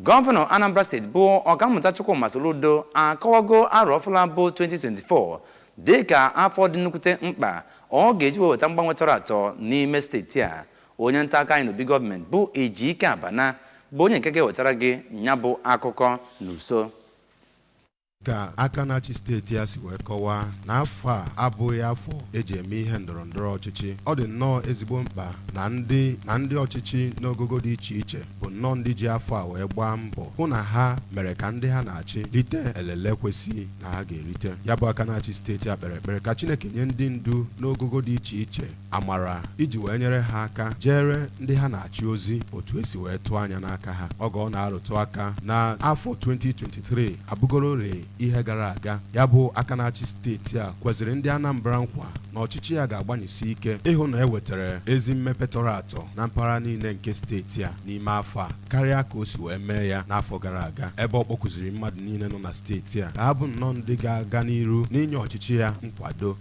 Govano Anambra State bụ Ọkammụta Chukwuma Soludo akọwago arọ ọfụla bụ 2024 dịka afọ dị nnukwute mkpa ọ ga-eji weweta mgbanwe tọrọ atọ n'ime steeti a. Onye nta aka anyị n'obi gọọmenti bụ Iche bụ onye nke ga-ewetara gị nya bụ akụkọ n'uso. Ka aka na-achị steeti ya si wee kọwaa na afọ a abụghị afọ eji eme ihe ndọrọndọrọ ọchịchị. Ọ dị nnọọ ezigbo mkpa na ndị ọchịchị n'ogogo dị iche iche bụ nnọọ ndị ji afọ a wee gbaa mbọ hụ na ha mere ka ndị ha na-achị rite elele kwesị na ha ga-erite. Ya bụ aka na-achị steeti a kpere ekpere ka Chineke nye ndị ndu n'ogogo dị iche iche amara iji wee nyere ha aka jere ndị ha na-achị ozi otu esi wee tụọ anya n'aka ha. Oge ọ na-arụtụ aka na afọ 2023 abụgorori ihe gara aga. Ya bụ aka na-achị steeti a kwesịrị ndị Anambra nkwa na ọchịchị ya ga-agbanyesi ike ịhụ na ewetara ezi mmepe tọrọ atọ na mpaghara niile nke steeti a n'ime afọ a karịa ka o si wee mee ya n'afọ gara aga, ebe ọ kpọkụziri mmadụ niile nọ na steeti a ka ha bụ nnọọ ndị ga-aga n'iru n'inye ọchịchị ya nkwado.